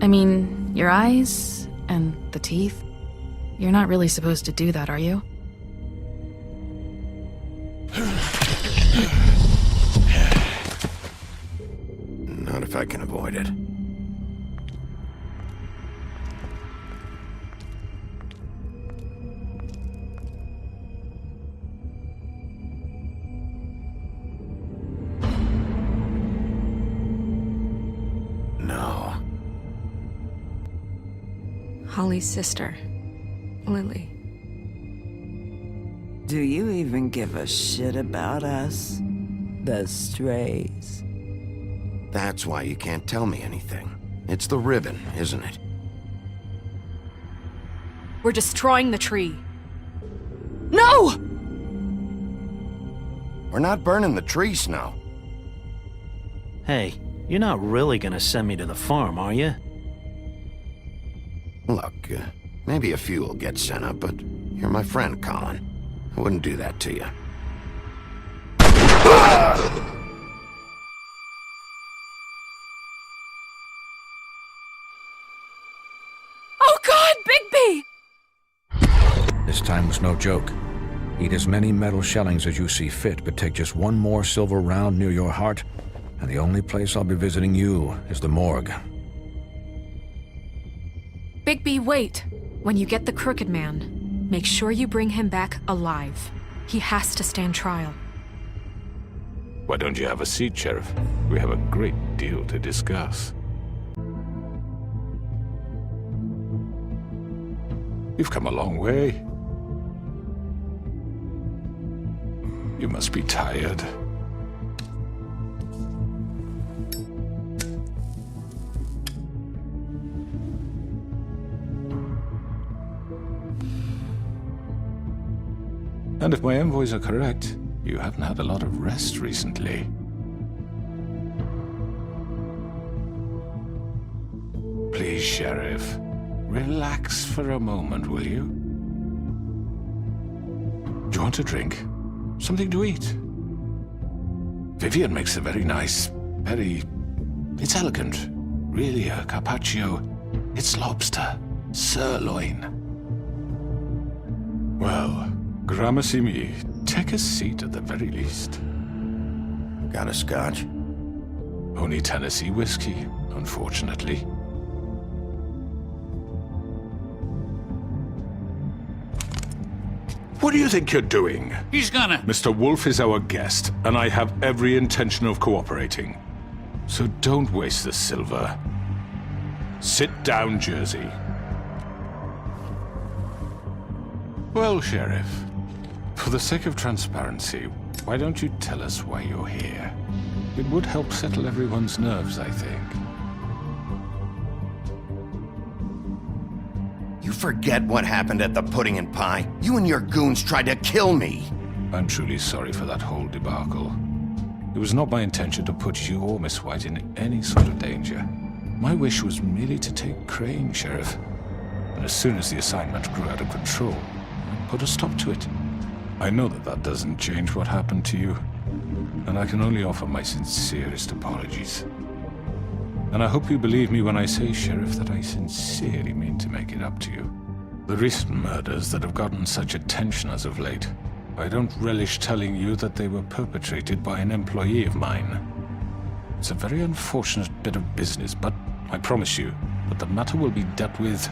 I mean, your eyes and the teeth. You're not really supposed to do that, are you? Not if I can avoid it. No. Holly's sister, Lily. Do you even give a shit about us? The strays. That's why you can't tell me anything. It's the ribbon, isn't it? We're destroying the tree. No! We're not burning the tree, Snow. Hey, you're not really gonna send me to the farm, are you? Look, maybe a few will get sent up, but you're my friend, Colin. I wouldn't do that to you. Oh God, Bigby! This time was no joke. Eat as many metal shellings as you see fit, but take just one more silver round near your heart, and the only place I'll be visiting you is the morgue. Bigby, wait. When you get the Crooked Man, make sure you bring him back alive. He has to stand trial. Why don't you have a seat, Sheriff? We have a great deal to discuss. You've come a long way. You must be tired. And if my envoys are correct, you haven't had a lot of rest recently. Please, Sheriff, relax for a moment, will you? Do you want a drink? Something to eat? Vivian makes a very nice, it's elegant. Really a carpaccio. It's lobster, sirloin. Well, gramercy me, take a seat at the very least. Got a scotch? Only Tennessee whiskey, unfortunately. What do you think you're doing? He's gonna... Mr. Wolf is our guest, and I have every intention of cooperating. So don't waste the silver. Sit down, Jersey. Well, Sheriff, for the sake of transparency, why don't you tell us why you're here? It would help settle everyone's nerves, I think. You forget what happened at the Pudding and Pie? You and your goons tried to kill me! I'm truly sorry for that whole debacle. It was not my intention to put you or Miss White in any sort of danger. My wish was merely to take Crane, Sheriff. And as soon as the assignment grew out of control, I put a stop to it. I know that doesn't change what happened to you, and I can only offer my sincerest apologies. And I hope you believe me when I say, Sheriff, that I sincerely mean to make it up to you. The recent murders that have gotten such attention as of late, I don't relish telling you that they were perpetrated by an employee of mine. It's a very unfortunate bit of business, but I promise you that the matter will be dealt with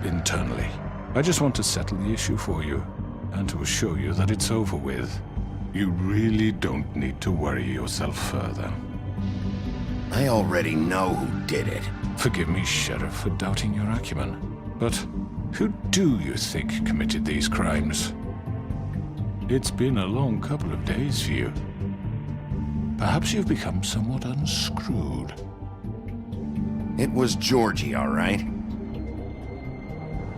internally. I just want to settle the issue for you, and to assure you that it's over with. You really don't need to worry yourself further. I already know who did it. Forgive me, Sheriff, for doubting your acumen, but who do you think committed these crimes? It's been a long couple of days for you. Perhaps you've become somewhat unscrewed. It was Georgie, all right?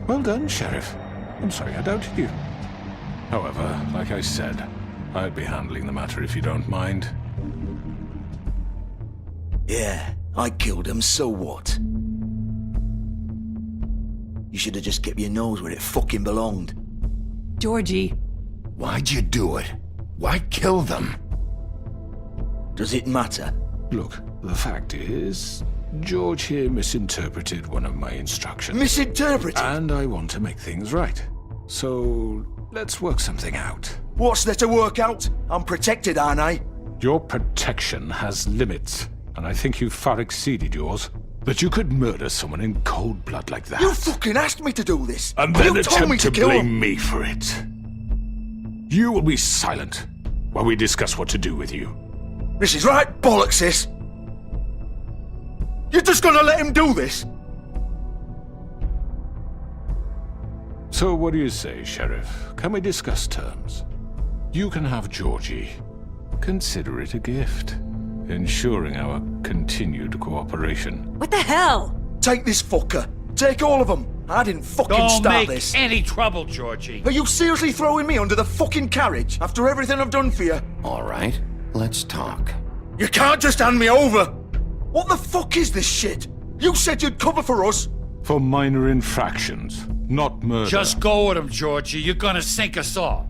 Well done, Sheriff. I'm sorry I doubted you. However, like I said, I'll be handling the matter if you don't mind. Yeah, I killed him, so what? You should have just kept your nose where it fucking belonged. Georgie. Why'd you do it? Why kill them? Does it matter? Look, the fact is, George here misinterpreted one of my instructions. Misinterpreted? And I want to make things right. So, let's work something out. What's there to work out? I'm protected, aren't I? Your protection has limits, and I think you've far exceeded yours. But you could murder someone in cold blood like that. You fucking asked me to do this! And then you told me attempt to kill blame him. me for it. You will be silent while we discuss what to do with you. This is right bollocks, this! You're just gonna let him do this? So what do you say, Sheriff? Can we discuss terms? You can have Georgie. Consider it a gift, ensuring our continued cooperation. What the hell? Take this fucker. Take all of them. I didn't fucking Don't start make this. any trouble, Georgie. Are you seriously throwing me under the fucking carriage after everything I've done for you? All right, let's talk. You can't just hand me over! What the fuck is this shit? You said you'd cover for us! For minor infractions, not murder. Just go with him, Georgie. You're gonna sink us all.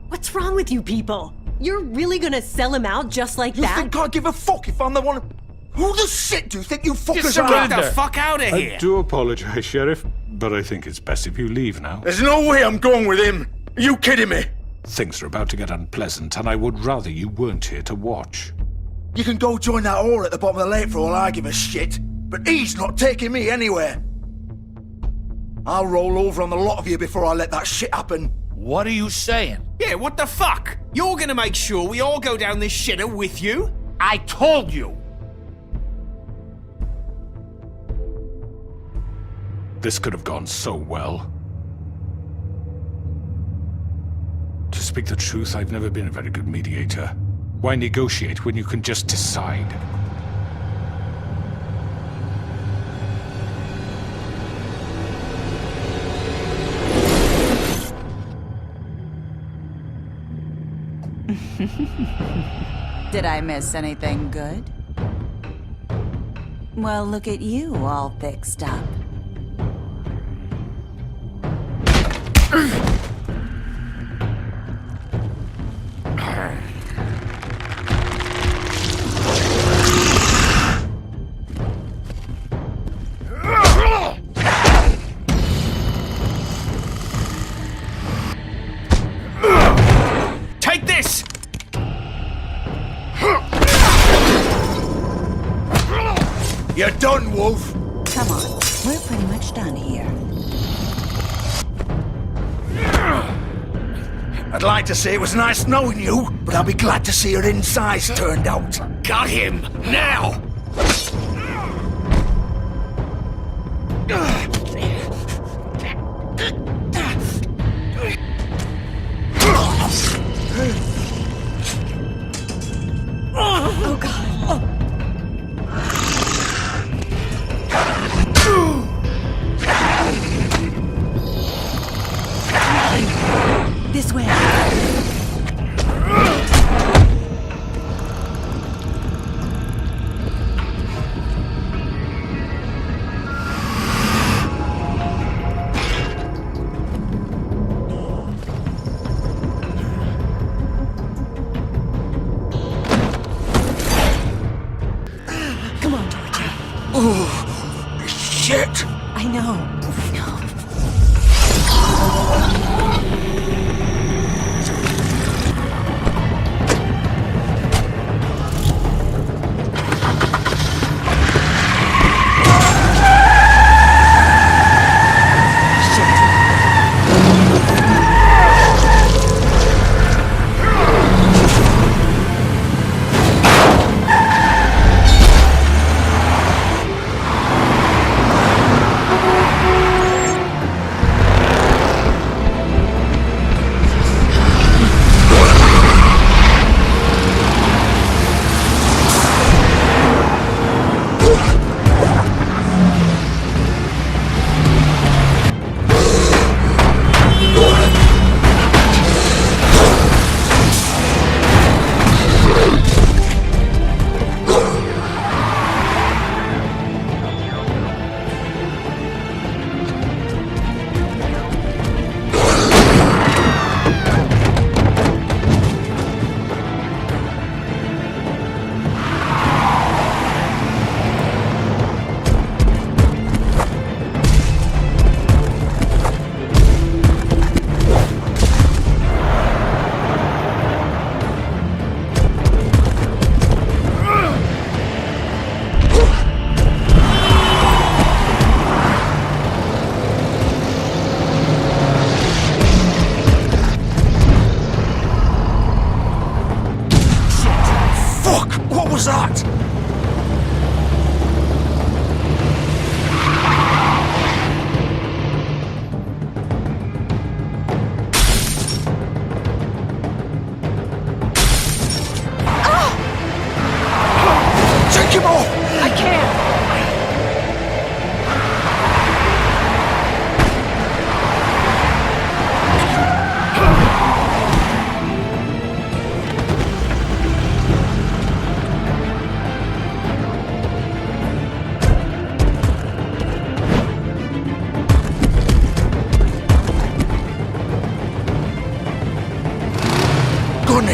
What's wrong with you people? You're really gonna sell him out just like You that? think I give a fuck if I'm the one... Who the shit do you think you fuckers are? surrender. Get the fuck out of I here. do apologize, Sheriff, but I think it's best if you leave now. There's no way I'm going with him! Are you kidding me? Things are about to get unpleasant, and I would rather you weren't here to watch. You can go join that whore at the bottom of the lake for all I give a shit, but he's not taking me anywhere. I'll roll over on the lot of you before I let that shit happen. What are you saying? Yeah, what the fuck? You're gonna make sure we all go down this shitter with you? I told you. This could have gone so well. To speak the truth, I've never been a very good mediator. Why negotiate when you can just decide? Did I miss anything good? Well, look at you all fixed up. Take this! You're done, Wolf! Come on, we're pretty much done here. I'd like to say it was nice knowing you, but I'll be glad to see your insides turned out. Got him now. Oh god. This way. Come on, Georgie. Oh, shit! I know.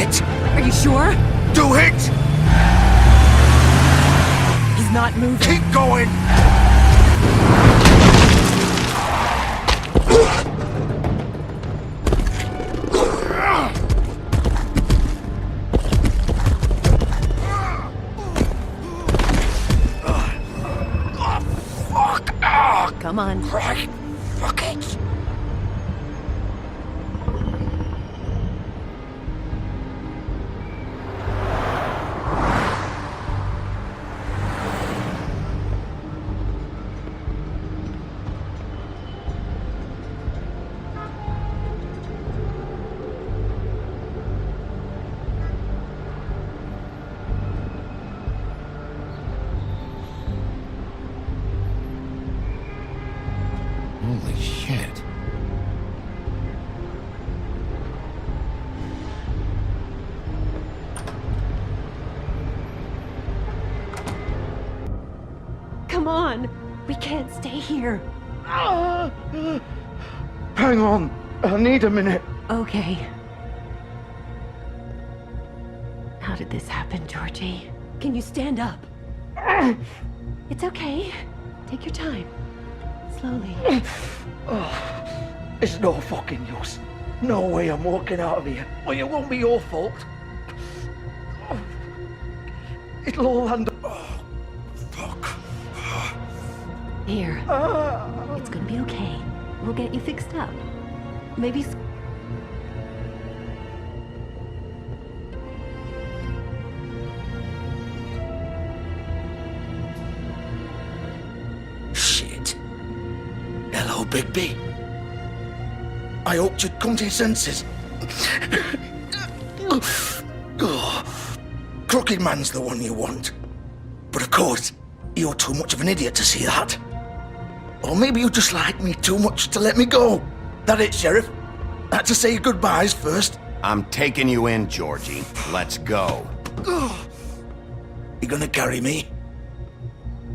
it! Are you sure? Do it! He's not moving. Keep going! Come on. Right. Fuck it. Holy shit. Come on. We can't stay here. Hang on. I need a minute. Okay. How did this happen, Georgie? Can you stand up? It's okay. Take your time. Slowly. It's no fucking use. No way I'm walking out of here. Well, it won't be your fault. It'll all end up... Oh, fuck. Here. It's gonna be okay. We'll get you fixed up. Maybe... Shit. Hello, Bigby. I hoped you'd come to your senses. Crooked Man's the one you want. But of course, you're too much of an idiot to see that. Or maybe you just like me too much to let me go. That it, Sheriff? Had to say your goodbyes first. I'm taking you in, Georgie. Let's go. You gonna carry me?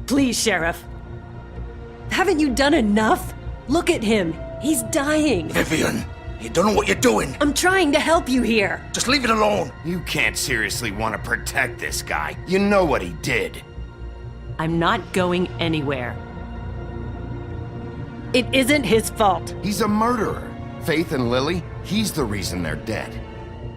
Please, Sheriff. Haven't you done enough? Look at him. He's dying. Vivian, you don't know what you're doing. I'm trying to help you here. Just leave it alone. You can't seriously want to protect this guy. You know what he did. I'm not going anywhere. It isn't his fault. He's a murderer. Faith and Lily, he's the reason they're dead.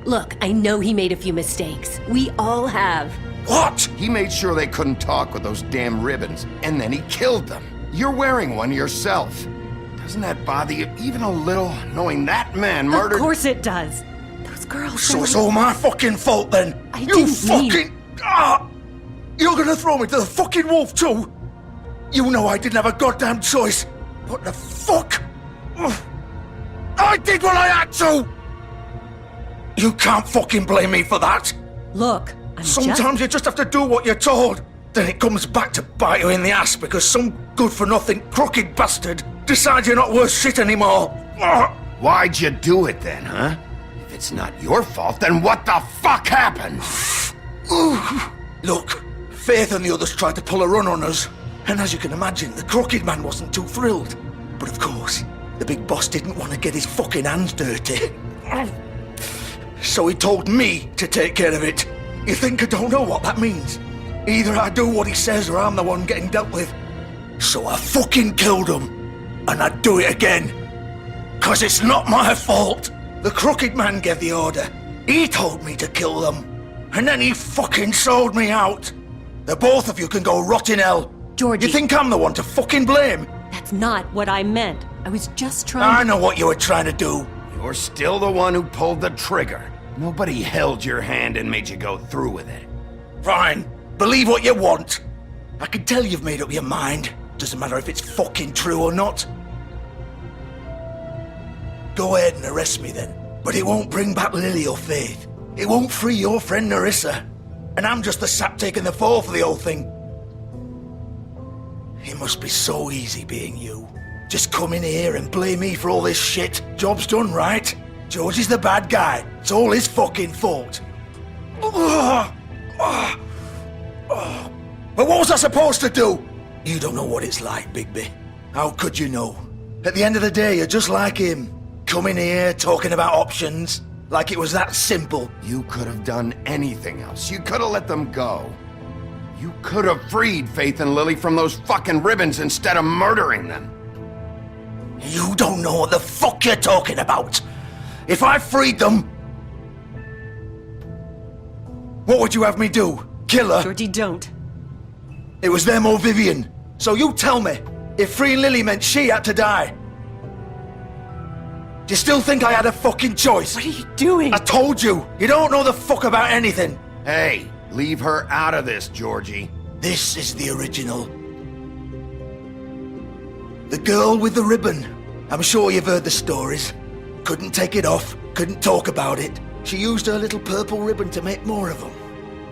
Look, I know he made a few mistakes. We all have. What? He made sure they couldn't talk with those damn ribbons, and then he killed them. You're wearing one yourself. Doesn't that bother you even a little, knowing that man murdered... Of course it does. Those girls... So it's all my fucking fault then? I You didn't fucking... mean- You're gonna throw me to the fucking wolf too? You know I didn't have a goddamn choice. What the fuck? I did what I had to! You can't fucking blame me for that. Look, Sometimes you just have to do what you're told. Then it comes back to bite you in the ass because some good-for-nothing crooked bastard decides you're not worth shit anymore. Why'd you do it then, huh? If it's not your fault, then what the fuck happened? Look, Faith and the others tried to pull a run on us. And as you can imagine, the Crooked Man wasn't too thrilled. But of course, the big boss didn't want to get his fucking hands dirty. So he told me to take care of it. You think I don't know what that means? Either I do what he says or I'm the one getting dealt with. So I fucking killed him. And I'd do it again. 'Cause it's not my fault. The Crooked Man gave the order. He told me to kill them. And then he fucking sold me out. The both of you can go rot in hell. Georgie. You think I'm the one to fucking blame? That's not what I meant. I was just I trying know what you were trying to do. You're still the one who pulled the trigger. Nobody held your hand and made you go through with it. Fine. Believe what you want. I can tell you've made up your mind. Doesn't matter if it's fucking true or not. Go ahead and arrest me then. But it won't bring back Lily or Faith. It won't free your friend Narissa. And I'm just the sap taking the fall for the whole thing. It must be so easy being you. Just come in here and blame me for all this shit. Job's done, right? George is the bad guy. It's all his fucking fault. But what was I supposed to do? You don't know what it's like, Bigby. How could you know? At the end of the day, you're just like him. Coming here, talking about options. Like it was that simple. You could have done anything else. You could have let them go. You could have freed Faith and Lily from those fucking ribbons instead of murdering them. You don't know what the fuck you're talking about. If I freed them, what would you have me do? Kill her? Georgie, don't. It was them or Vivian. So you tell me, if freeing Lily meant she had to die, do you still think I had a fucking choice? What are you doing? I told you, you don't know the fuck about anything. Hey, leave her out of this, Georgie. This is the original. The girl with the ribbon. I'm sure you've heard the stories. Couldn't take it off, couldn't talk about it. She used her little purple ribbon to make more of them.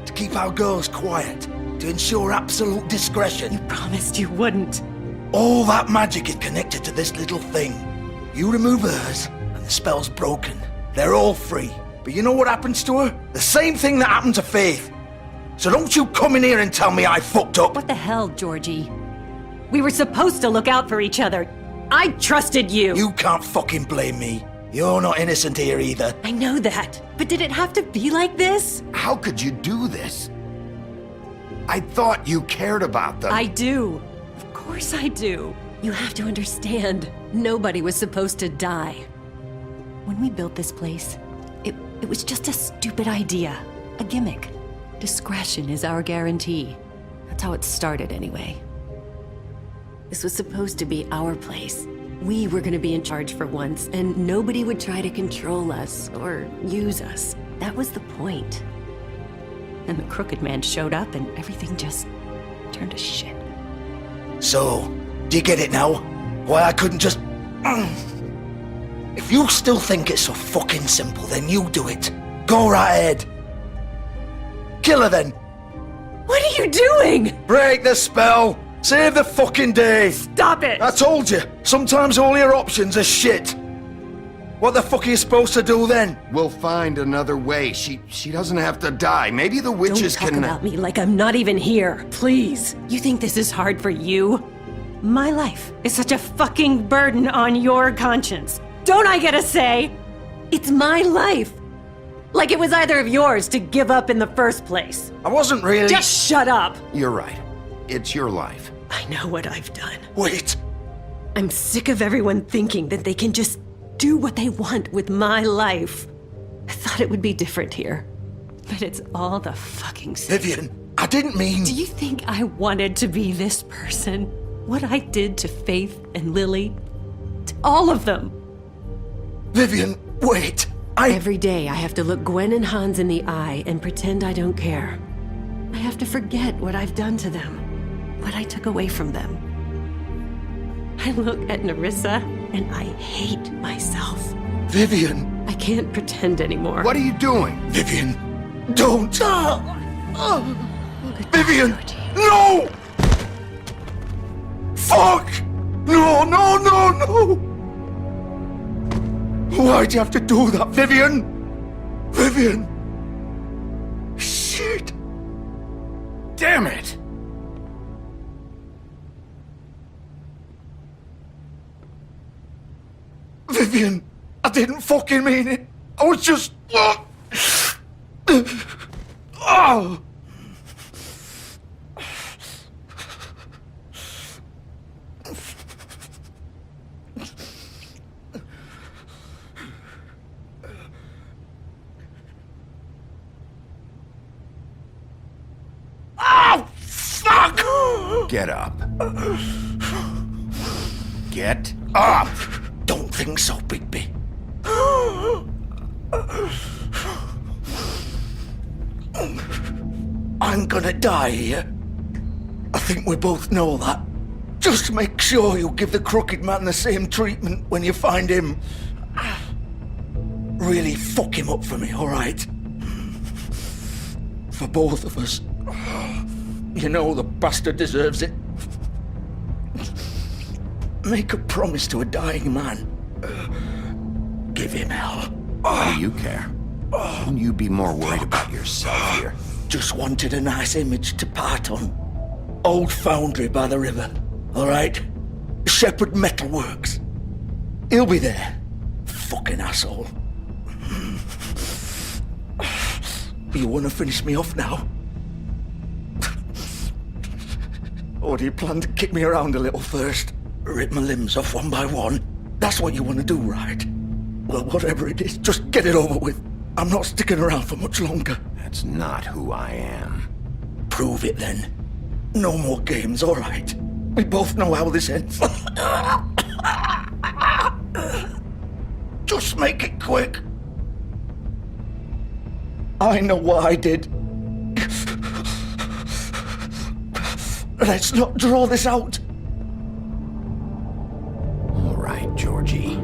To keep our girls quiet. To ensure absolute discretion. You promised you wouldn't. All that magic is connected to this little thing. You remove hers, and the spell's broken. They're all free. But you know what happens to her? The same thing that happened to Faith. So don't you come in here and tell me I fucked up. What the hell, Georgie? We were supposed to look out for each other. I trusted you. You can't fucking blame me. You're not innocent here either. I know that. But did it have to be like this? How could you do this? I thought you cared about them. I do. Of course I do. You have to understand. Nobody was supposed to die. When we built this place, it was just a stupid idea. A gimmick. Discretion is our guarantee. That's how it started anyway. This was supposed to be our place. We were gonna be in charge for once, and nobody would try to control us or use us. That was the point. And the crooked man showed up and everything just turned to shit. So, do you get it now? Why I couldn't just... If you still think it's so fucking simple, then you do it. Go right ahead. Kill her then. What are you doing? Break the spell. Save the fucking day. Stop it. I told you, sometimes all your options are shit. What the fuck are you supposed to do then? We'll find another way. She doesn't have to die. Maybe the witches Don't talk can... about me like I'm not even here, please. You think this is hard for you? My life is such a fucking burden on your conscience. Don't I get a say? It's my life. Like it was either of yours to give up in the first place. I wasn't really... Just shut up. You're right. It's your life. I know what I've done. Wait. I'm sick of everyone thinking that they can just do what they want with my life. I thought it would be different here. But it's all the fucking same. Vivian, I didn't mean... Do you think I wanted to be this person? What I did to Faith and Lily? To all of them? Vivian, wait. Every day I have to look Gwen and Hans in the eye and pretend I don't care. I have to forget what I've done to them. What I took away from them. I look at Nerissa and I hate myself. Vivian. I can't pretend anymore. What are you doing? Vivian, don't. Vivian, Georgie. no! Fuck! No, no, no, no! Why'd you have to do that, Vivian? Vivian! Shit! Damn it! Vivian, I didn't fucking mean it. I was just... Oh! Oh, fuck! Get up. Get up! Don't think so, Bigby. I'm gonna die here. I think we both know that. Just make sure you give the crooked man the same treatment when you find him. Really fuck him up for me, alright? For both of us. You know the bastard deserves it. Make a promise to a dying man. Give him hell. Why do you care? Shouldn't you be more worried about yourself here? Just wanted a nice image to part on. Old foundry by the river, all right? Shepherd Metalworks. He'll be there. Fucking asshole. You want to finish me off now? Or do you plan to kick me around a little first? Rip my limbs off one by one? That's what you want to do, right? Well, whatever it is, just get it over with. I'm not sticking around for much longer. That's not who I am. Prove it then. No more games, all right? We both know how this ends. Just make it quick. I know what I did. Let's not draw this out. All right, Georgie.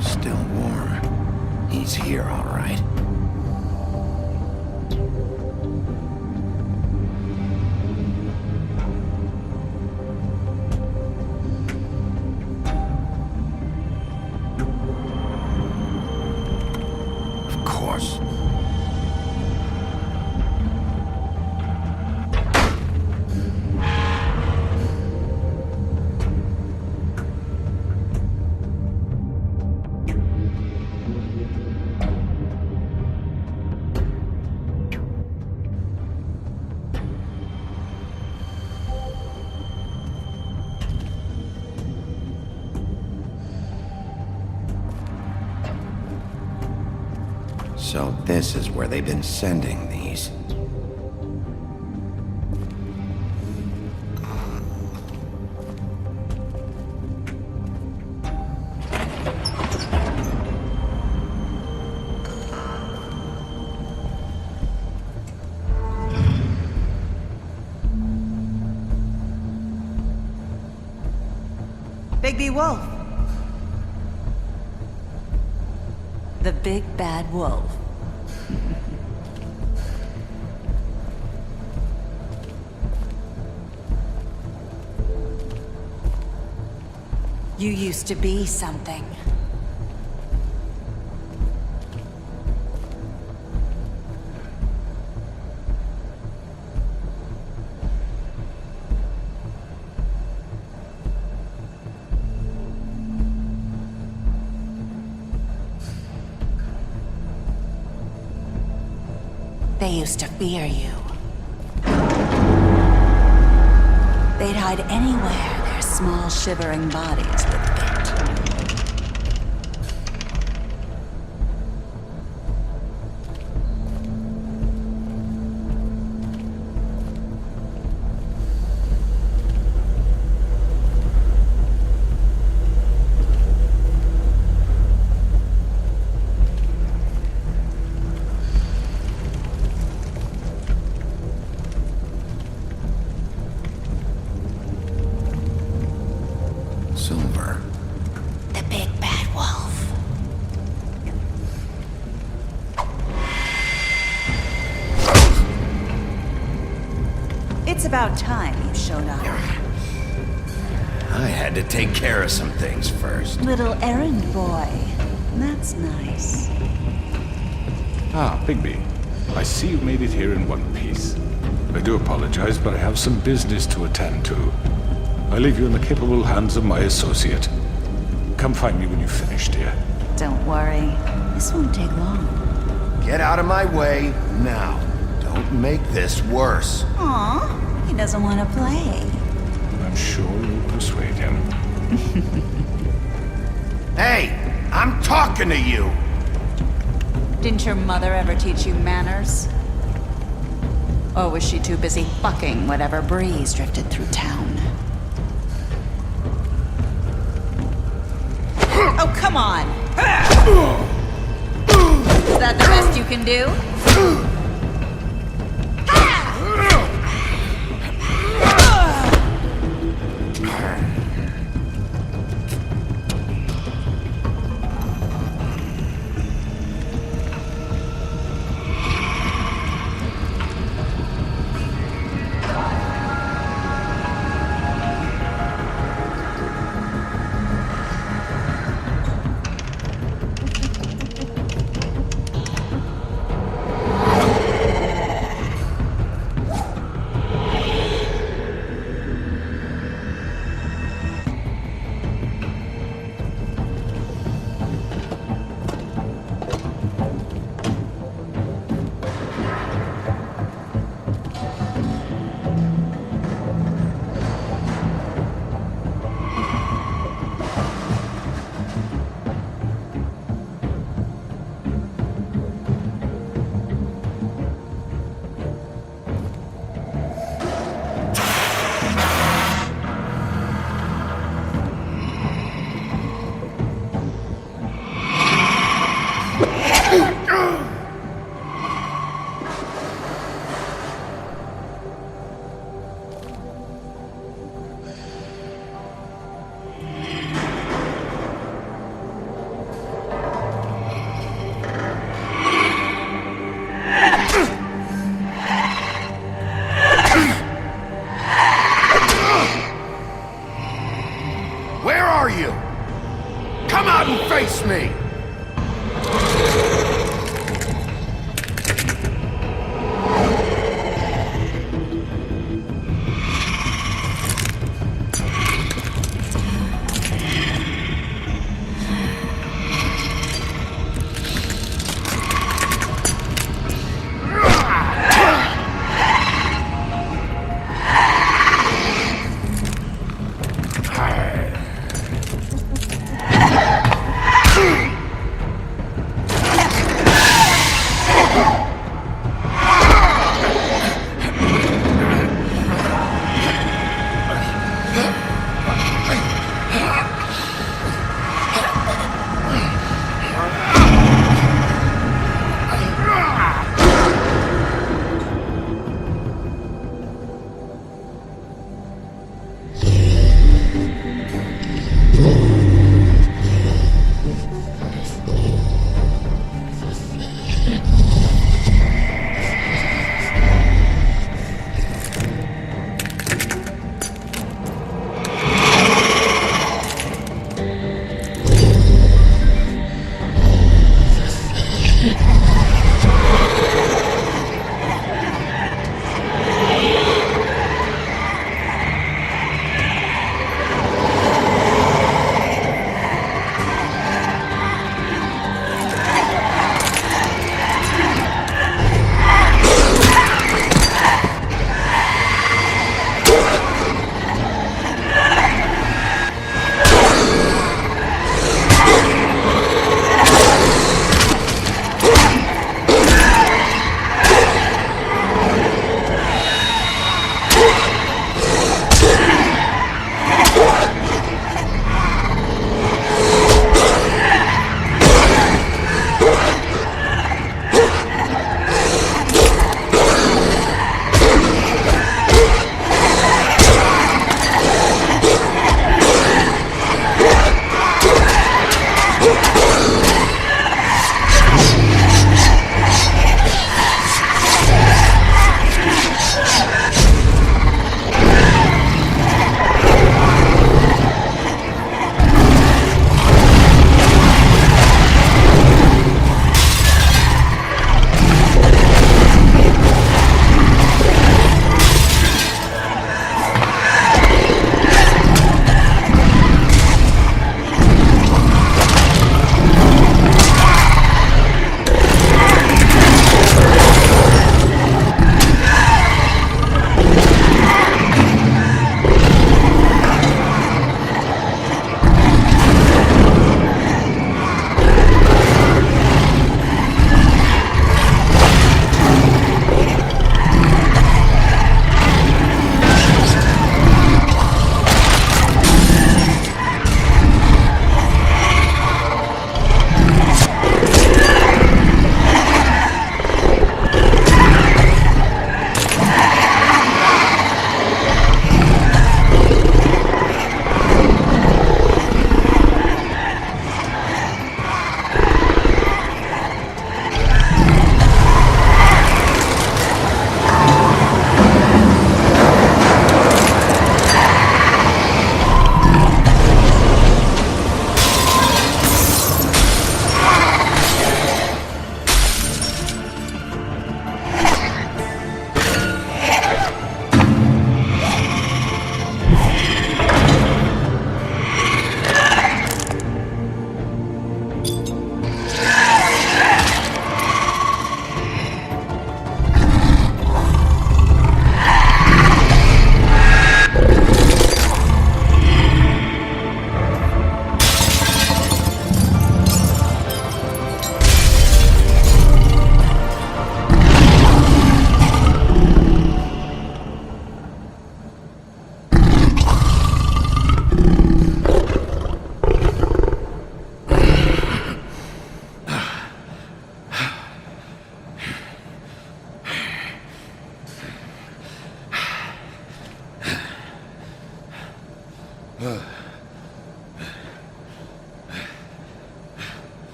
Still warm. He's here, all right. Of course. So this is where they've been sending these. Bigby Wolf. The big bad wolf. You used to be something. They used to fear you. They'd hide anywhere their small, shivering bodies would fit. Silver. The big bad wolf. It's about time you showed up. I had to take care of some things first. Little errand boy. That's nice. Ah, Bigby. I see you made it here in one piece. I do apologize, but I have some business to attend to. I leave you in the capable hands of my associate. Come find me when you've finished here. Don't worry. This won't take long. Get out of my way now. Don't make this worse. Aw, he doesn't want to play. I'm sure you'll persuade him. Hey, I'm talking to you! Didn't your mother ever teach you manners? Or was she too busy fucking whatever breeze drifted through town? Oh, come on! Is that the best you can do? Hello,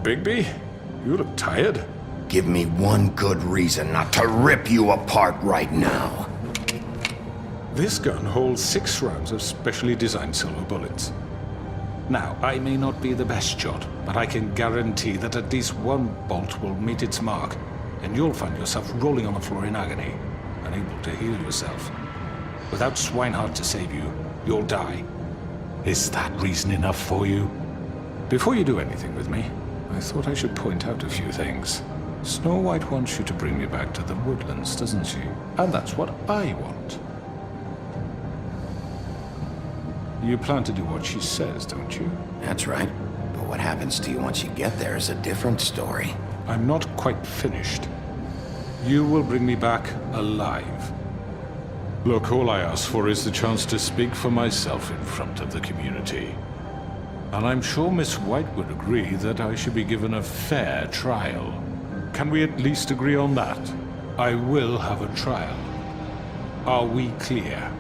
Bigby. You look tired. Give me one good reason not to rip you apart right now. This gun holds 6 rounds of specially designed silver bullets. Now, I may not be the best shot, but I can guarantee that at least one bolt will meet its mark, and you'll find yourself rolling on the floor in agony, unable to heal yourself. Without Swinehart to save you, you'll die. Is that reason enough for you? Before you do anything with me, I thought I should point out a few things. Snow White wants you to bring me back to the woodlands, doesn't she? And that's what I want. You plan to do what she says, don't you? That's right. But what happens to you once you get there is a different story. I'm not quite finished. You will bring me back alive. Look, all I ask for is the chance to speak for myself in front of the community. And I'm sure Miss White would agree that I should be given a fair trial. Can we at least agree on that? I will have a trial. Are we clear?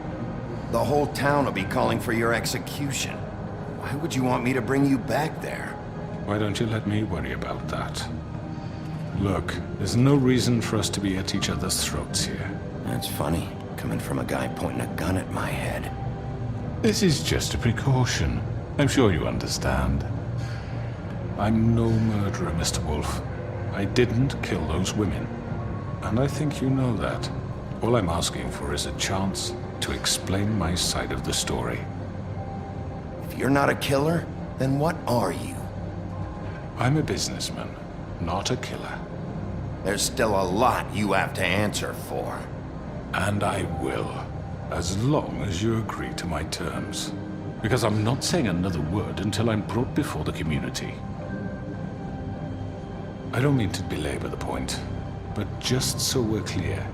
The whole town will be calling for your execution. Why would you want me to bring you back there? Why don't you let me worry about that? Look, there's no reason for us to be at each other's throats here. That's funny, coming from a guy pointing a gun at my head. This is just a precaution. I'm sure you understand. I'm no murderer, Mr. Wolf. I didn't kill those women. And I think you know that. All I'm asking for is a chance to explain my side of the story. If you're not a killer, then what are you? I'm a businessman, not a killer. There's still a lot you have to answer for. And I will, as long as you agree to my terms. Because I'm not saying another word until I'm brought before the community. I don't mean to belabor the point, but just so we're clear,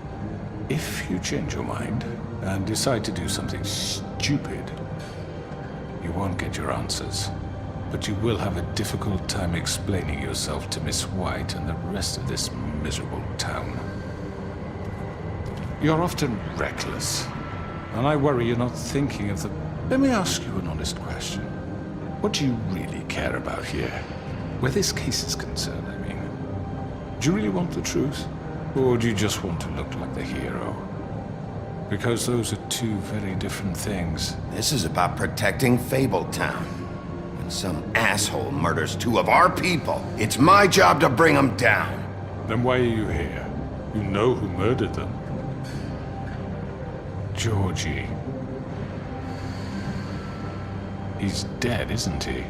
if you change your mind and decide to do something stupid, you won't get your answers. But you will have a difficult time explaining yourself to Miss White and the rest of this miserable town. You're often reckless, and I worry you're not thinking of the... Let me ask you an honest question. What do you really care about here? Where this case is concerned, I mean. Do you really want the truth? Or do you just want to look like the hero? Because those are two very different things. This is about protecting Fabletown. When some asshole murders 2 of our people, it's my job to bring them down. Then why are you here? You know who murdered them. Georgie. He's dead, isn't he?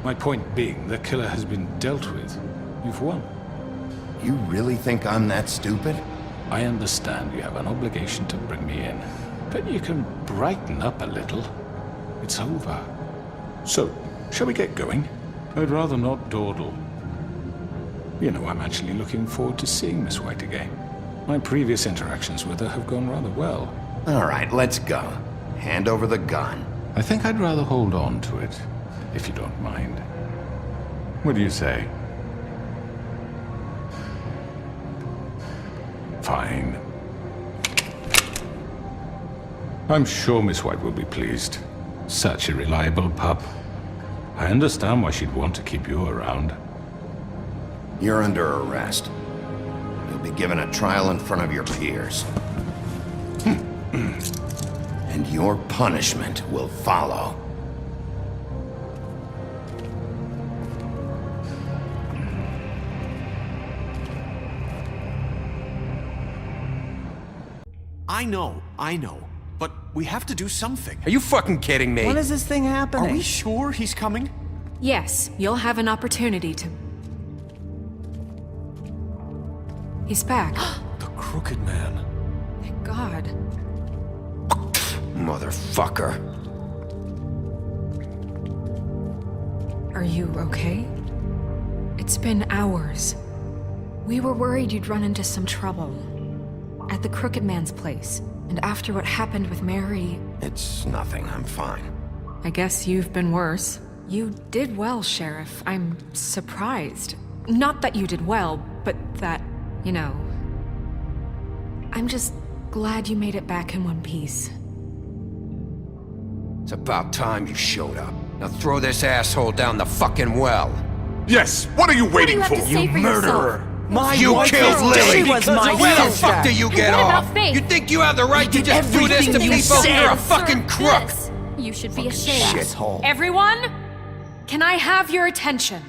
My point being, the killer has been dealt with. You've won. You really think I'm that stupid? I understand you have an obligation to bring me in, but you can brighten up a little. It's over. So, shall we get going? I'd rather not dawdle. You know, I'm actually looking forward to seeing Miss White again. My previous interactions with her have gone rather well. All right, let's go. Hand over the gun. I think I'd rather hold on to it, if you don't mind. What do you say? Fine. I'm sure Miss White will be pleased. Such a reliable pup. I understand why she'd want to keep you around. You're under arrest. You'll be given a trial in front of your peers. And your punishment will follow. I know. But we have to do something. Are you fucking kidding me? When is this thing happening? Are we sure he's coming? Yes, you'll have an opportunity to... He's back. The Crooked Man. Thank God. Motherfucker. Are you okay? It's been hours. We were worried you'd run into some trouble. at the Crooked Man's place. And after what happened with Mary, It's nothing, I'm fine. I guess you've been worse. You did well, Sheriff. I'm surprised. Not that you did well, but that, you know... I'm just glad you made it back in one piece. It's about time you showed up. Now throw this asshole down the fucking well. Yes, what are you waiting for? You murderer! You killed Lily! She was my Where the sister. fuck do you get What about off? Faith? You think you have the right to just do this to everything you people? said. You're a fucking crook! This. You should be ashamed. Shithole. Everyone, can I have your attention?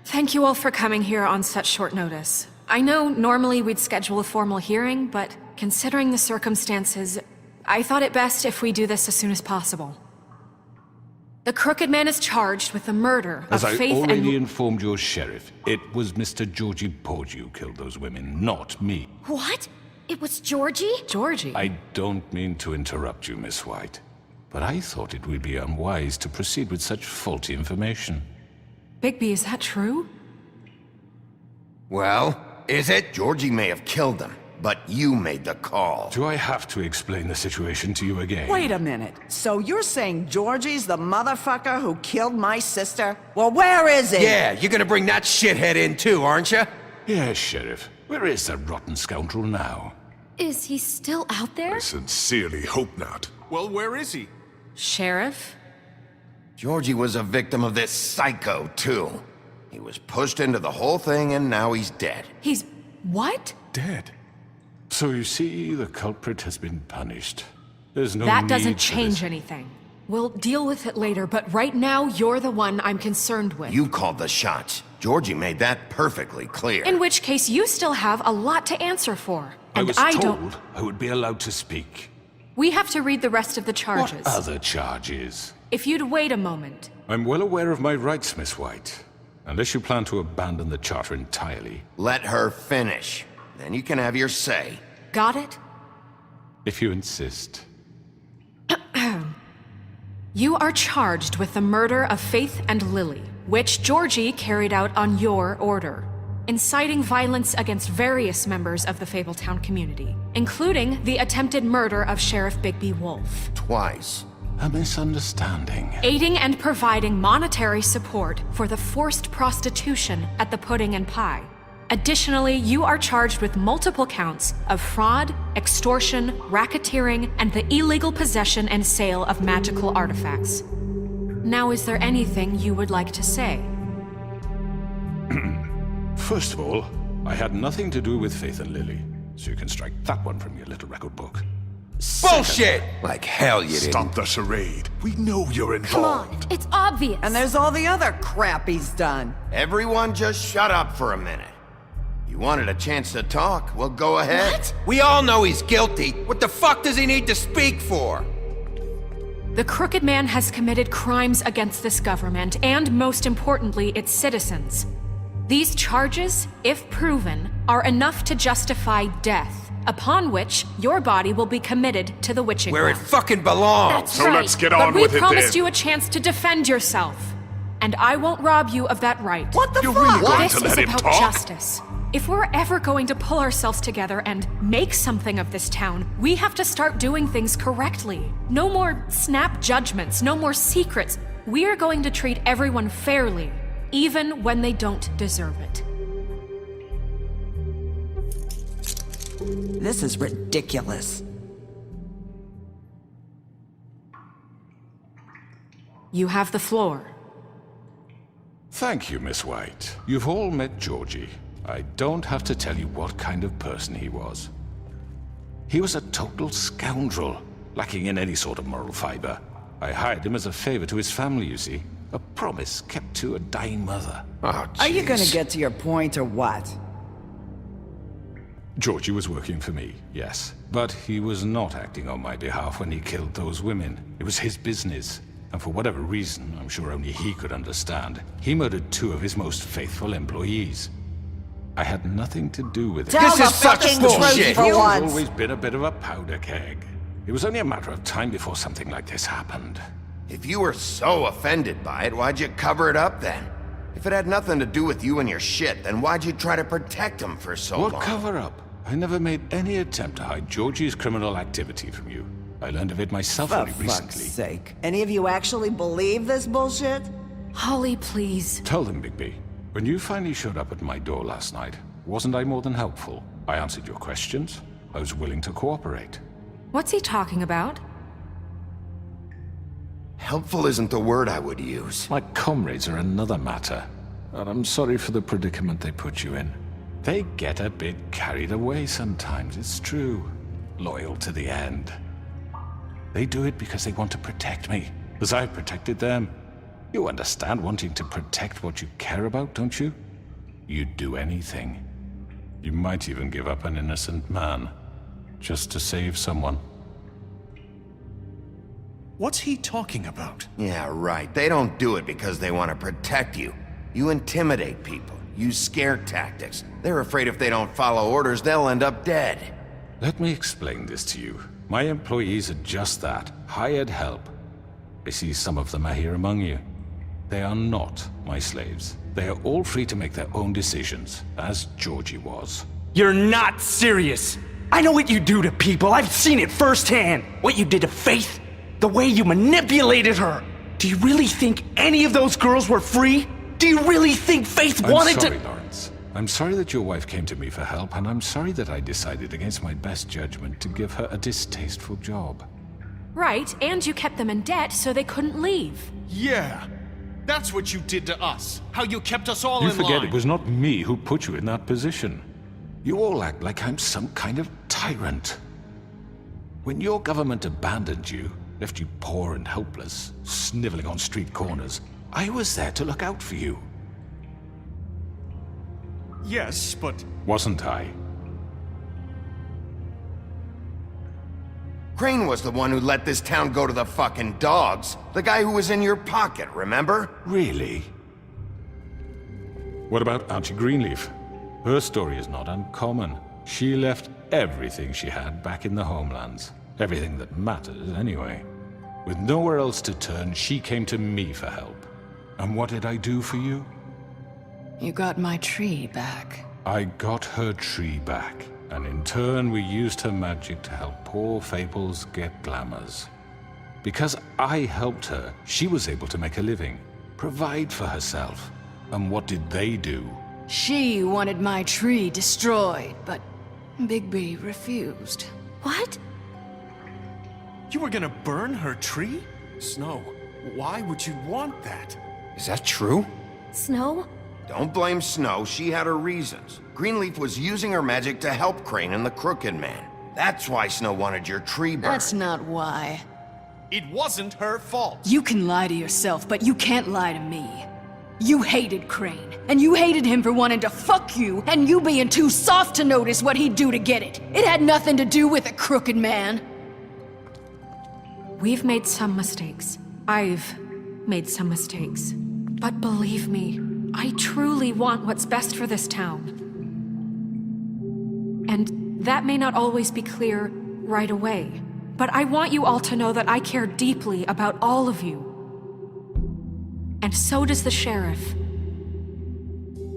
Thank you all for coming here on such short notice. I know normally we'd schedule a formal hearing, but considering the circumstances, I thought it best if we do this as soon as possible. The Crooked Man is charged with the murder As of I Faith already and... informed your sheriff, it was Mr. Georgie Porgy who killed those women, not me. What? It was Georgie? Georgie? I don't mean to interrupt you, Miss White, but I thought it would be unwise to proceed with such faulty information. Bigby, is that true? Well, is it? Georgie may have killed them, but you made the call. Do I have to explain the situation to you again? Wait a minute. So you're saying Georgie's the motherfucker who killed my sister? Well, where is he? Yeah, you're gonna bring that shithead in too, aren't you? Yes, Sheriff. Where is that rotten scoundrel now? Is he still out there? Sincerely hope not. Well, where is he? Sheriff? Georgie was a victim of this psycho, too. He was pushed into the whole thing and now he's dead. He's... what? Dead. So you see, the culprit has been punished. There's no That need doesn't for change this. anything. We'll deal with it later, but right now, you're the one I'm concerned with. You called the shots. Georgie made that perfectly clear. In which case, you still have a lot to answer for. I And was I told don't... I would be allowed to speak. We have to read the rest of the charges. What other charges? If you'd wait a moment. I'm well aware of my rights, Miss White. Unless you plan to abandon the charter entirely. Let her finish. Then you can have your say. Got it? If you insist. You are charged with the murder of Faith and Lily, which Georgie carried out on your order, inciting violence against various members of the Fabletown community, including the attempted murder of Sheriff Bigby Wolf. Twice. A misunderstanding. Aiding and providing monetary support for the forced prostitution at the Pudding and Pie. Additionally, you are charged with multiple counts of fraud, extortion, racketeering, and the illegal possession and sale of magical artifacts. Now, is there anything you would like to say? First of all, I had nothing to do with Faith and Lily, so you can strike that one from your little record book. Bullshit! Like hell you didn't. Stop the charade. We know you're Come involved. on, it's obvious. And there's all the other crap he's done. Everyone just shut up for a minute. You wanted a chance to talk, well go ahead. What? We all know he's guilty. What the fuck does he need to speak for? The Crooked Man has committed crimes against this government and, most importantly, its citizens. These charges, if proven, are enough to justify death, upon which your body will be committed to the witching Where it ground. fucking belongs. That's So right. let's get But on we with it promised then. you a chance to defend yourself, and I won't rob you of that right. What the You're fuck? really going This to is let him about talk? justice. If we're ever going to pull ourselves together and make something of this town, we have to start doing things correctly. No more snap judgments, no more secrets. We are going to treat everyone fairly, even when they don't deserve it. This is ridiculous. You have the floor. Thank you, Miss White. You've all met Georgie. I don't have to tell you what kind of person he was. He was a total scoundrel, lacking in any sort of moral fiber. I hired him as a favor to his family, you see. A promise kept to a dying mother. Oh, Are you gonna jeez. get to your point or what? Georgie was working for me, yes. But he was not acting on my behalf when he killed those women. It was his business. And for whatever reason, I'm sure only he could understand, he murdered 2 of his most faithful employees. I had nothing to do with it. Tell This the is such fucking bullshit. truth for He's once. always been a bit of a powder keg. It was only a matter of time before something like this happened. If you were so offended by it, why'd you cover it up then? If it had nothing to do with you and your shit, then why'd you try to protect him for so What long? cover up? I never made any attempt to hide Georgie's criminal activity from you. I learned of it myself For only fuck's recently. sake. Any of you actually believe this bullshit? Holly, please. Tell them, Bigby. When you finally showed up at my door last night, wasn't I more than helpful? I answered your questions. I was willing to cooperate. What's he talking about? Helpful isn't the word I would use. My comrades are another matter. And I'm sorry for the predicament they put you in. They get a bit carried away sometimes, it's true. Loyal to the end. They do it because they want to protect me, as I've protected them. You understand wanting to protect what you care about, don't you? You'd do anything. You might even give up an innocent man, just to save someone. What's he talking about? Yeah, right. They don't do it because they want to protect you. You intimidate people, use scare tactics. They're afraid if they don't follow orders, they'll end up dead. Let me explain this to you. My employees are just that, hired help. I see some of them are here among you. They are not my slaves. They are all free to make their own decisions, as Georgie was. You're not serious! I know what you do to people, I've seen it firsthand! What you did to Faith, the way you manipulated her! Do you really think any of those girls were free? Do you really think Faith wanted to— I'm sorry, Lawrence. I'm sorry that your wife came to me for help, and I'm sorry that I decided against my best judgment to give her a distasteful job. Right, and you kept them in debt so they couldn't leave. Yeah, that's what you did to us. How you kept us all You in line. forget it was not me who put you in that position. You all act like I'm some kind of tyrant. When your government abandoned you, left you poor and helpless, sniveling on street corners, I was there to look out for you. Yes, but... Wasn't I? Crane was the one who let this town go to the fucking dogs. The guy who was in your pocket, remember? Really? What about Auntie Greenleaf? Her story is not uncommon. She left everything she had back in the homelands. Everything that matters, anyway. With nowhere else to turn, she came to me for help. And what did I do for you? You got my tree back. I got her tree back, and in turn we used her magic to help poor Fables get glamours. Because I helped her, she was able to make a living, provide for herself. And what did they do? She wanted my tree destroyed, but Bigby refused. What? You were gonna burn her tree? Snow, why would you want that? Is that true? Snow? Don't blame Snow, she had her reasons. Greenleaf was using her magic to help Crane and the Crooked Man. That's why Snow wanted your tree burned. That's not why. It wasn't her fault. You can lie to yourself, but you can't lie to me. You hated Crane, and you hated him for wanting to fuck you, and you being too soft to notice what he'd do to get it. It had nothing to do with a Crooked Man. We've made some mistakes. I've made some mistakes. But believe me, I truly want what's best for this town. And that may not always be clear right away. But I want you all to know that I care deeply about all of you. And so does the sheriff.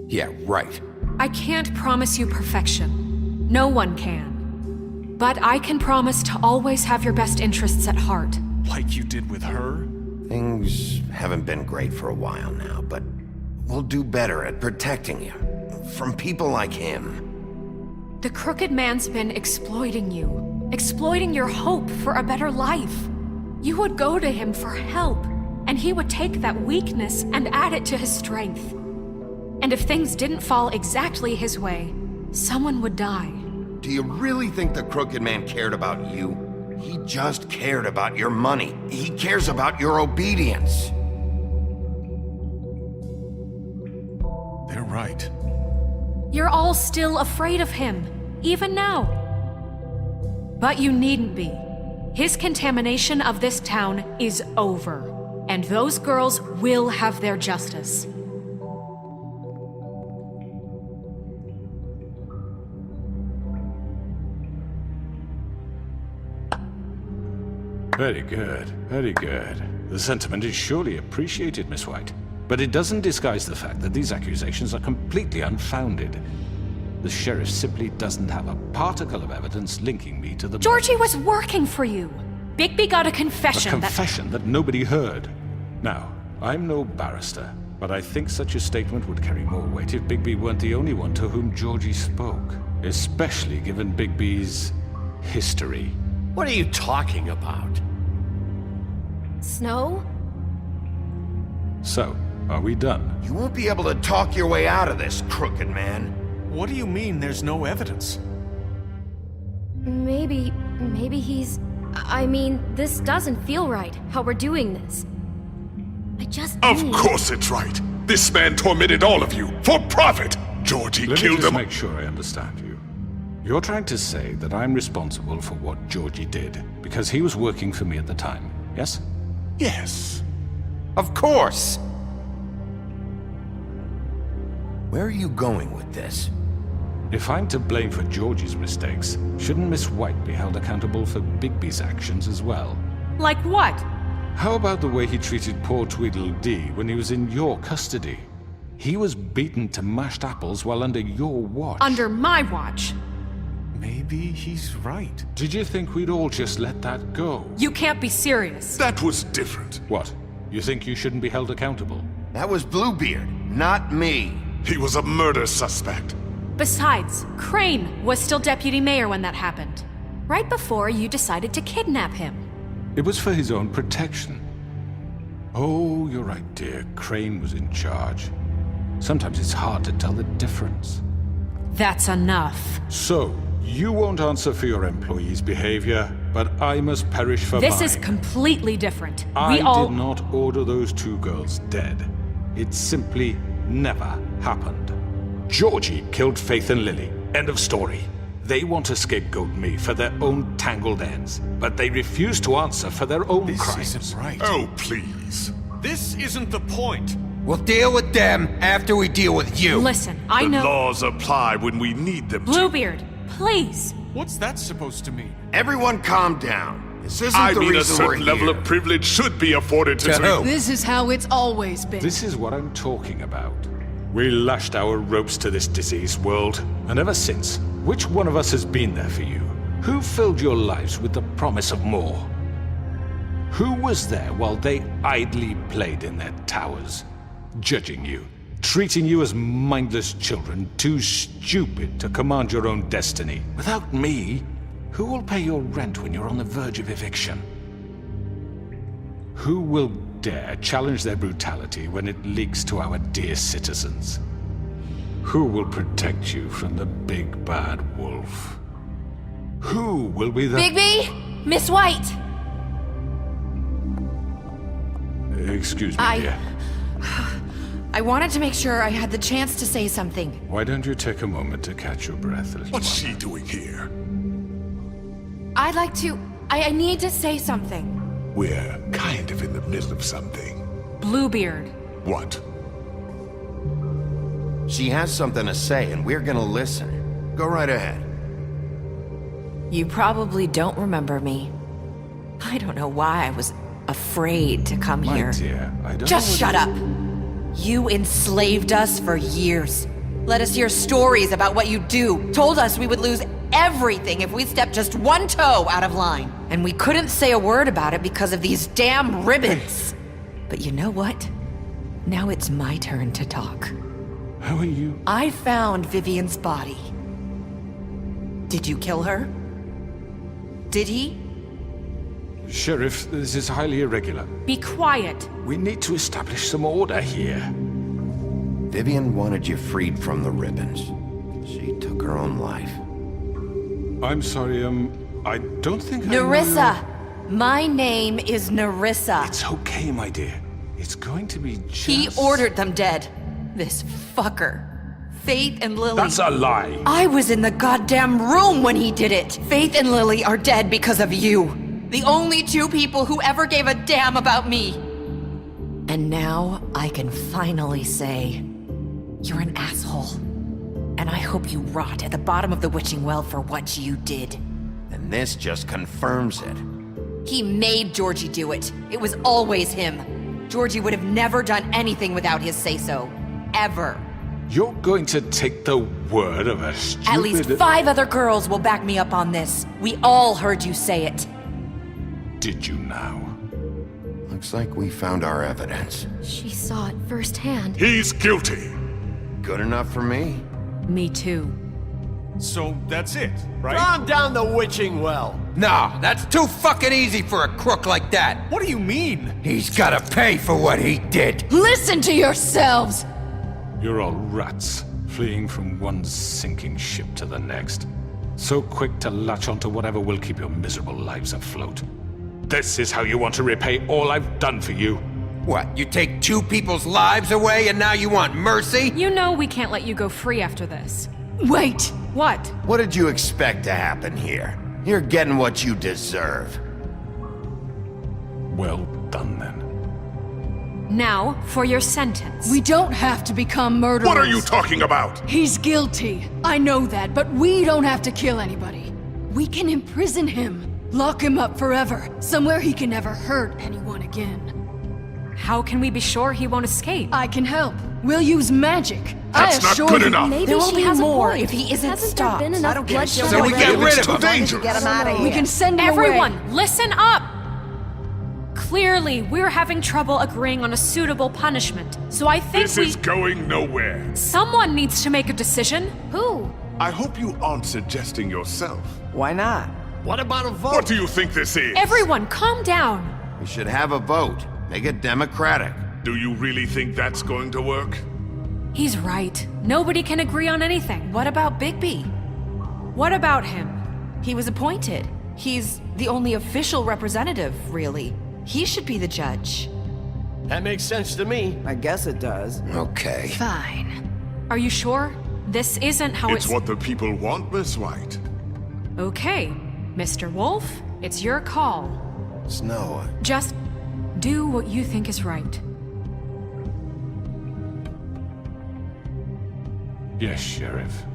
Yeah, right. I can't promise you perfection. No one can. But I can promise to always have your best interests at heart. Like you did with her? Things haven't been great for a while now, but we'll do better at protecting you. From people like him. The Crooked Man's been exploiting you. Exploiting your hope for a better life. You would go to him for help, and he would take that weakness and add it to his strength. And if things didn't fall exactly his way, someone would die. Do you really think the Crooked Man cared about you? He just cared about your money. He cares about your obedience. They're right. You're all still afraid of him, even now. But you needn't be. His contamination of this town is over, and those girls will have their justice. Very good, very good. The sentiment is surely appreciated, Miss White. But it doesn't disguise the fact that these accusations are completely unfounded. The sheriff simply doesn't have a particle of evidence linking me to the Georgie murders. was working for you. Bigby got a confession A confession that nobody heard. Now, I'm no barrister, but I think such a statement would carry more weight if Bigby weren't the only one to whom Georgie spoke. Especially given Bigby's history. What are you talking about? Snow? So, are we done? You won't be able to talk your way out of this, crooked man. What do you mean there's no evidence? Maybe he's... I mean, this doesn't feel right, how we're doing this. I just Of need... course it's right. This man tormented all of you for profit. Georgie Let me killed just them. make sure I understand you. You're trying to say that I'm responsible for what Georgie did because he was working for me at the time, yes? Yes. Of course! Where are you going with this? If I'm to blame for Georgie's mistakes, shouldn't Miss White be held accountable for Bigby's actions as well? Like what? How about the way he treated poor Tweedledee when he was in your custody? He was beaten to mashed apples while under your watch. Under my watch. Maybe he's right. Did you think we'd all just let that go? You can't be serious. That was different. What? You think you shouldn't be held accountable? That was Bluebeard, not me. He was a murder suspect. Besides, Crane was still deputy mayor when that happened. Right before you decided to kidnap him. It was for his own protection. Oh, you're right, dear. Crane was in charge. Sometimes it's hard to tell the difference. That's enough. So, you won't answer for your employees' behavior, but I must perish for This mine. is completely different. I We all... did not order those two girls dead. It simply never happened. Georgie killed Faith and Lily. End of story. They want to scapegoat me for their own tangled ends, but they refuse to answer for their own crimes. This isn't right. Oh, please. This isn't the point. We'll deal with them after we deal with you. Listen, I The know... laws apply when we need them to. Bluebeard, please. What's that supposed to mean? Everyone calm down. This isn't I the mean, a reason we're certain level here. of privilege should be afforded to... who? This is how it's always been. This is what I'm talking about. We lashed our ropes to this diseased world, and ever since, which one of us has been there for you? Who filled your lives with the promise of more? Who was there while they idly played in their towers, judging you, treating you as mindless children, too stupid to command your own destiny? Without me, who will pay your rent when you're on the verge of eviction? Who will dare challenge their brutality when it leaks to our dear citizens? Who will protect you from the big bad wolf? Who will be the... Bigby! Miss White! Excuse me, dear. I wanted to make sure I had the chance to say something. Why don't you take a moment to catch your breath, little What's one? she doing here? I'd like to... I need to say something. We're kind of in the middle of something. Bluebeard. What? She has something to say, and we're gonna listen. Go right ahead. You probably don't remember me. I don't know why I was afraid to come My here. dear, I don't Just know shut up! You enslaved us for years. Let us hear stories about what you do. Told us we would lose everything if we stepped just one toe out of line. And we couldn't say a word about it because of these damn ribbons. But you know what? Now it's my turn to talk. How are you? I found Vivian's body. Did you kill her? Did he? Sheriff, this is highly irregular. Be quiet. We need to establish some order here. Vivian wanted you freed from the ribbons. She took her own life. I'm sorry, I don't think I know Nerissa! My name is Nerissa. It's okay, my dear. It's going to be just... He ordered them dead. This fucker. Faith and Lily. That's a lie. I was in the goddamn room when he did it. Faith and Lily are dead because of you. The only two people who ever gave a damn about me. And now I can finally say, you're an asshole. And I hope you rot at the bottom of the witching well for what you did. And this just confirms it. He made Georgie do it. It was always him. Georgie would have never done anything without his say-so. Ever. You're going to take the word of a stupid... At least 5 other girls will back me up on this. We all heard you say it. Did you now? Looks like we found our evidence. She saw it firsthand. He's guilty. Good enough for me. Me too. So that's it, right? Calm down the witching well. No, that's too fucking easy for a crook like that. What do you mean? He's gotta pay for what he did. Listen to yourselves! You're all rats, fleeing from one sinking ship to the next. So quick to latch onto whatever will keep your miserable lives afloat. This is how you want to repay all I've done for you? What, you take 2 people's lives away and now you want mercy? You know we can't let you go free after this. Wait! What? What did you expect to happen here? You're getting what you deserve. Well done, then. Now, for your sentence. We don't have to become murderers. What are you talking about? He's guilty. I know that, but we don't have to kill anybody. We can imprison him. Lock him up forever. Somewhere he can never hurt anyone again. How can we be sure he won't escape? I can help. We'll use magic. That's not good enough. Maybe There will she be has more a point. if he isn't Hasn't stopped. there been enough bloodshed? So we get rid It's of too him. dangerous. Get him out of here. We can send him Everyone, away. listen up! Clearly, we're having trouble agreeing on a suitable punishment, so I think This is going nowhere. Someone needs to make a decision. Who? I hope you aren't suggesting yourself. Why not? What about a vote? What do you think this is? Everyone, calm down. We should have a vote. Make it democratic. Do you really think that's going to work? He's right. Nobody can agree on anything. What about Bigby? What about him? He was appointed. He's the only official representative, really. He should be the judge. That makes sense to me. I guess it does. Okay. Fine. Are you sure? This isn't how It's what the people want, Miss White. Okay, Mr. Wolf, it's your call. Snow. Just do what you think is right. Yes, Sheriff.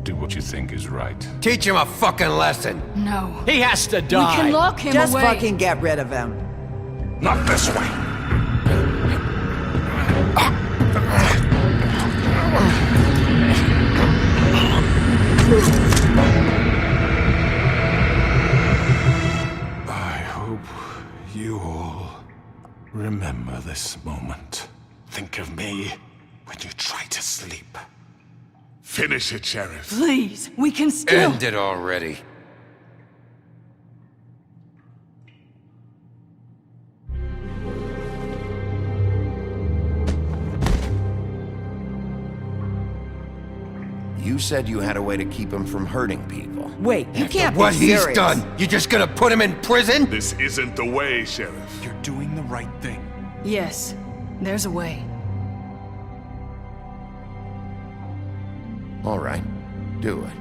Do what you think is right. Teach him a fucking lesson. No. He has to die. We can lock him Just away. fucking get rid of him. Not this way. I hope you all remember this moment. Think of me when you try to sleep. Finish it, Sheriff. Please, we can still... End it already. You said you had a way to keep him from hurting people. Wait, you can't What be he's serious. done, you just gonna put him in prison? This isn't the way, Sheriff. You're doing the right thing. Yes, there's a way. All right, do it.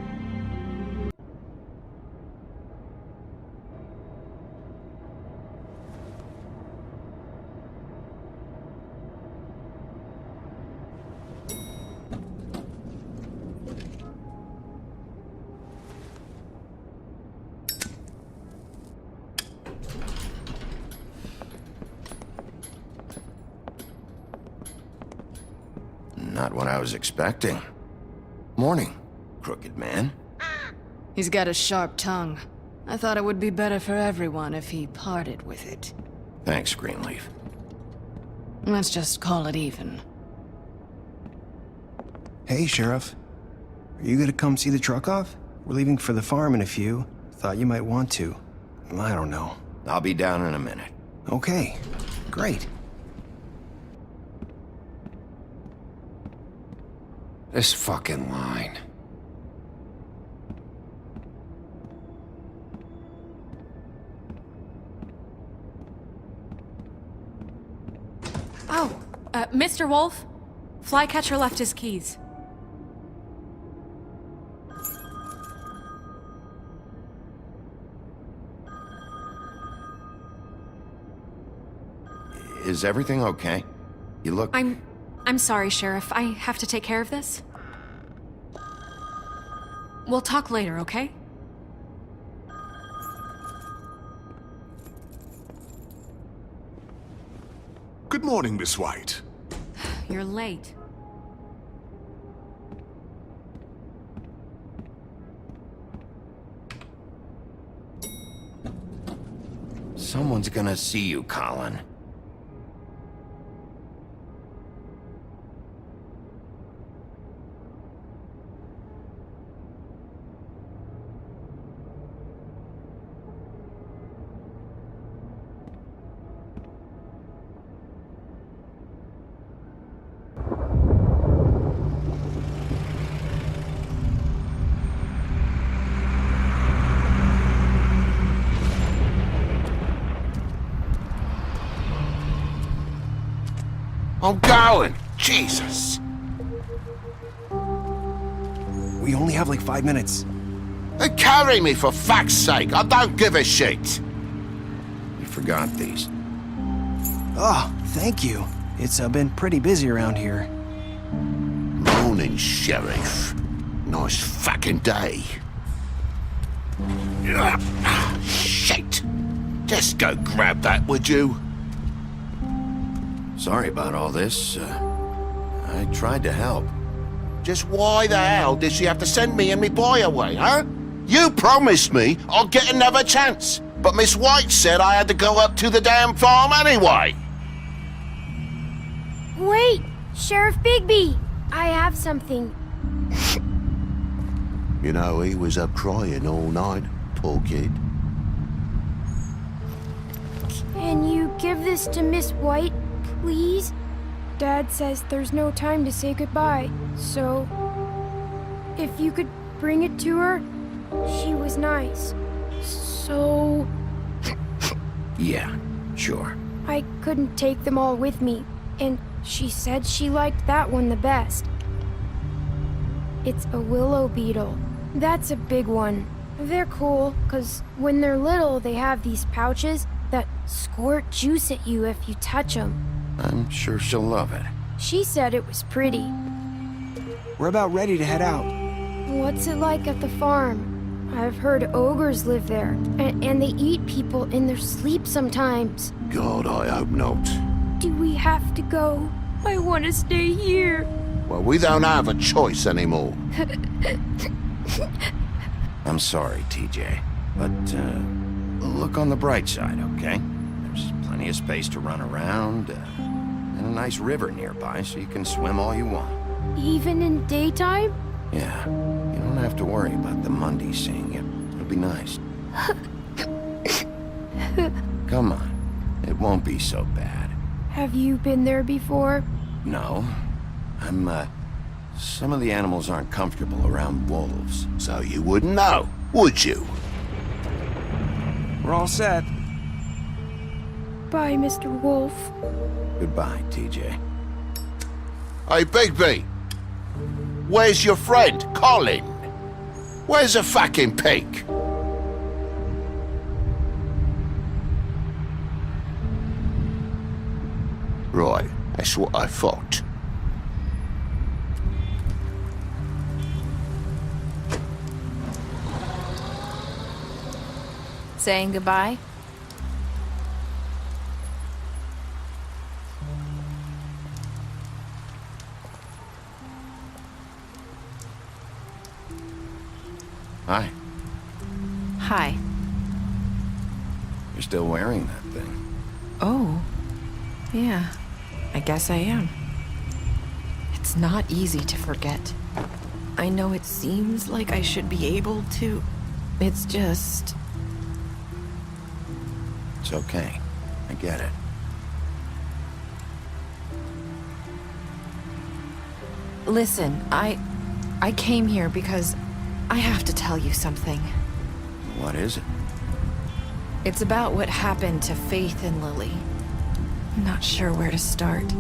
Not what I was expecting. Morning, crooked man. He's got a sharp tongue. I thought it would be better for everyone if he parted with it. Thanks, Greenleaf. Let's just call it even. Hey, Sheriff. Are you gonna come see the truck off? We're leaving for the farm in a few. Thought you might want to. I don't know. I'll be down in a minute. Okay, great. This fucking line. Oh, Mr. Wolf, Flycatcher left his keys. Is everything okay? You look... I'm sorry, Sheriff. I have to take care of this. We'll talk later, okay? Good morning, Miss White. You're late. Someone's gonna see you, Colin. I'm going! Jesus! We only have like 5 minutes. Then carry me for fuck's sake! I don't give a shit! You forgot these. Oh, thank you. It's been pretty busy around here. Morning, Sheriff. Nice fucking day. Shit! Just go grab that, would you? Sorry about all this. I tried to help. Just why the hell did she have to send me and me boy away, huh? You promised me I'd get another chance, but Miss White said I had to go up to the damn farm anyway. Wait! Sheriff Bigby! I have something. You know, he was up crying all night, poor kid. Can you give this to Miss White, please? Dad says there's no time to say goodbye, so if you could bring it to her, she was nice. So Yeah, sure. I couldn't take them all with me, and she said she liked that one the best. It's a willow beetle. That's a big one. They're cool, 'cause when they're little, they have these pouches that squirt juice at you if you touch them. I'm sure she'll love it. She said it was pretty. We're about ready to head out. What's it like at the farm? I've heard ogres live there, and they eat people in their sleep sometimes. God, I hope not. Do we have to go? I want to stay here. Well, we don't have a choice anymore. I'm sorry, TJ, but look on the bright side, okay? There's plenty of space to run around, and a nice river nearby so you can swim all you want. Even in daytime? Yeah, you don't have to worry about the Mundies seeing you. It'll be nice. Come on, it won't be so bad. Have you been there before? No, some of the animals aren't comfortable around wolves. So you wouldn't know, would you? We're all set. Bye, Mr. Wolf. Goodbye, TJ. Hey, Bigby! Where's your friend, Colin? Where's the fucking pig? Right, that's what I thought. Saying goodbye? Hi. Hi. You're still wearing that thing. Oh. Yeah. I guess I am. It's not easy to forget. I know it seems like I should be able to. It's just... It's okay. I get it. Listen, I came here because I have to tell you something. What is it? It's about what happened to Faith and Lily. I'm not sure where to start.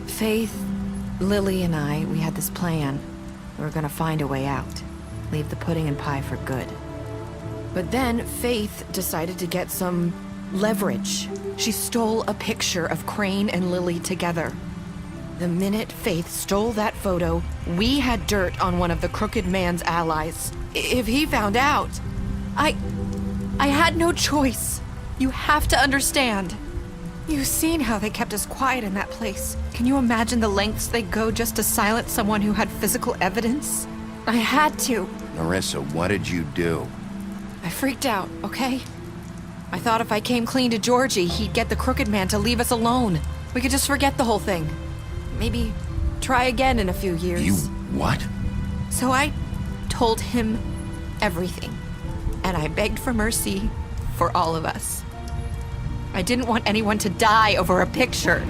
Faith, Lily, and I, we had this plan. We were gonna find a way out. Leave the pudding and pie for good. But then Faith decided to get some leverage. She stole a picture of Crane and Lily together. The minute Faith stole that photo, we had dirt on one of the crooked man's allies. If he found out, I had no choice. You have to understand. You've seen how they kept us quiet in that place. Can you imagine the lengths they go just to silence someone who had physical evidence? I had to. Narissa, what did you do? I freaked out, okay? I thought if I came clean to Georgie, he'd get the Crooked Man to leave us alone. We could just forget the whole thing. Maybe try again in a few years. You what? So I told him everything. And I begged for mercy for all of us. I didn't want anyone to die over a picture.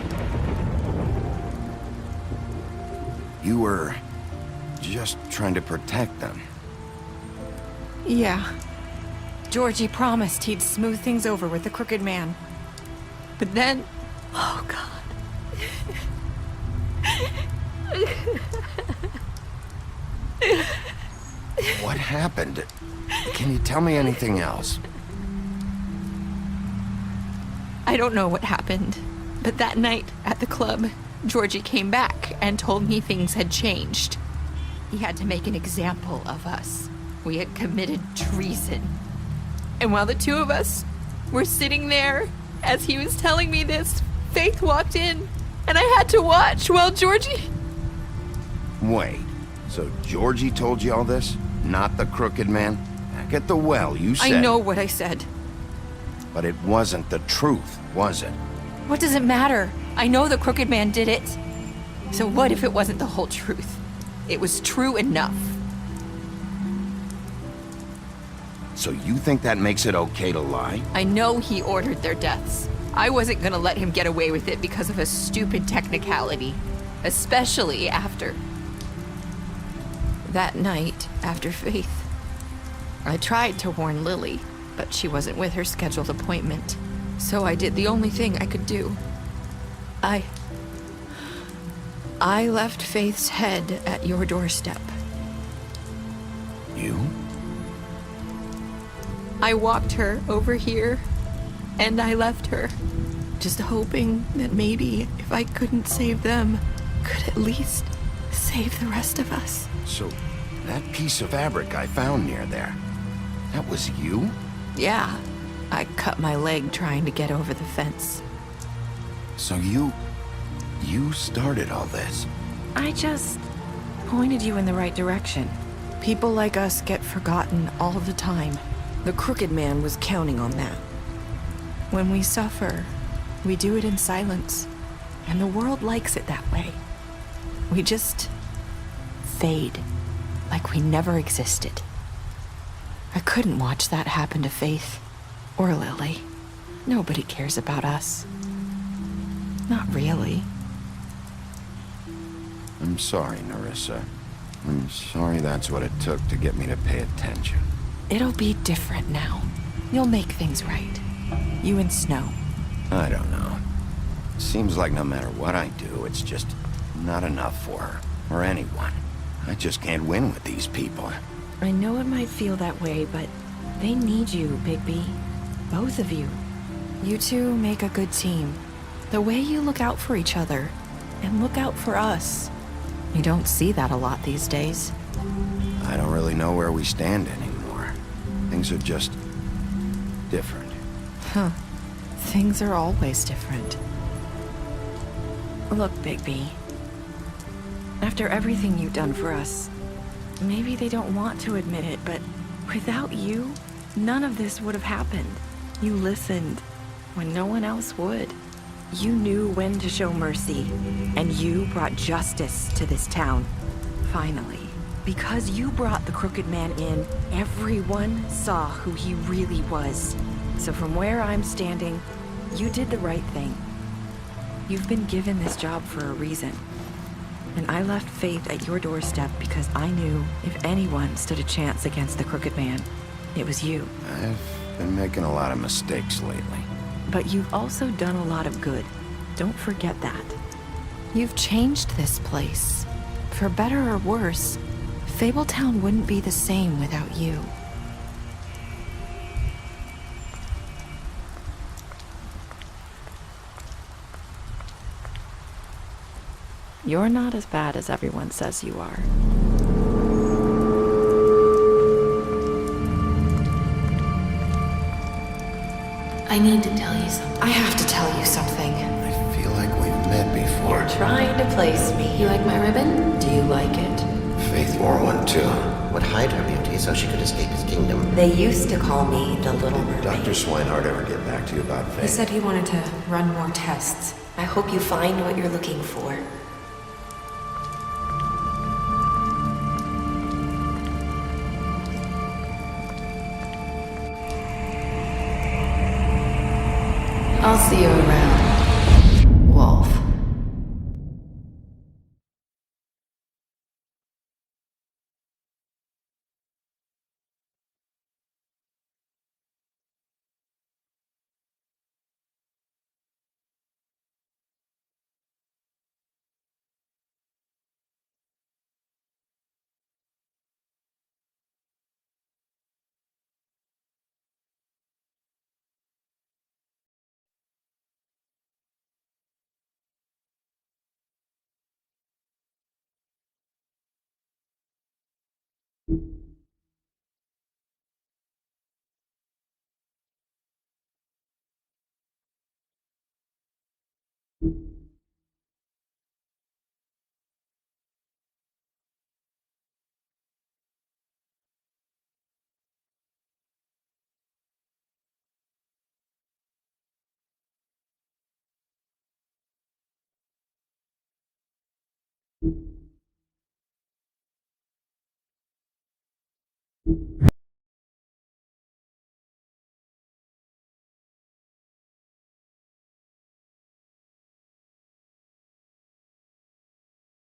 You were just trying to protect them. Yeah. Georgie promised he'd smooth things over with the Crooked Man. But then... Oh, God. What happened? Can you tell me anything else? I don't know what happened, but that night at the club, Georgie came back and told me things had changed. He had to make an example of us. We had committed treason. And while the two of us were sitting there, as he was telling me this, Faith walked in, and I had to watch while Georgie... Wait, so Georgie told you all this? Not the Crooked Man? Back at the well, you said... I know what I said. But it wasn't the truth, was it? What does it matter? I know the Crooked Man did it. So what if it wasn't the whole truth? It was true enough. So you think that makes it okay to lie? I know he ordered their deaths. I wasn't gonna let him get away with it because of a stupid technicality. Especially after... that night, after Faith. I tried to warn Lily, but she wasn't with her scheduled appointment. So I did the only thing I could do. I left Faith's head at your doorstep. You? I walked her over here, and I left her. Just hoping that maybe if I couldn't save them, could at least save the rest of us. So, that piece of fabric I found near there, that was you? Yeah. I cut my leg trying to get over the fence. So you started all this? I just pointed you in the right direction. People like us get forgotten all the time. The Crooked Man was counting on that. When we suffer, we do it in silence. And the world likes it that way. We just fade, like we never existed. I couldn't watch that happen to Faith. Or Lily. Nobody cares about us. Not really. I'm sorry, Nerissa. I'm sorry that's what it took to get me to pay attention. It'll be different now. You'll make things right. You and Snow. I don't know. Seems like no matter what I do, it's just not enough for her, or anyone. I just can't win with these people. I know it might feel that way, but they need you, Bigby. Both of you. You two make a good team. The way you look out for each other, and look out for us. You don't see that a lot these days. I don't really know where we stand anymore. Things are just different. Huh. Things are always different. Look, Bigby. After everything you've done for us, maybe they don't want to admit it, but without you, none of this would have happened. You listened when no one else would. You knew when to show mercy, and you brought justice to this town. Finally. Because you brought the Crooked Man in, everyone saw who he really was. So from where I'm standing, you did the right thing. You've been given this job for a reason. And I left Faith at your doorstep because I knew if anyone stood a chance against the Crooked Man, it was you. I've been making a lot of mistakes lately. But you've also done a lot of good. Don't forget that. You've changed this place. For better or worse, Fabletown wouldn't be the same without you. You're not as bad as everyone says you are. I need to tell you something. I have to tell you something. I feel like we've met before. You're trying to place me. You like my ribbon? Do you like it? Faith wore one too. Would hide her beauty so she could escape his kingdom. They used to call me the Little Mermaid. Dr. Swinehart ever get back to you about Faith? He said he wanted to run more tests. I hope you find what you're looking for. I'll see you around, Wolf.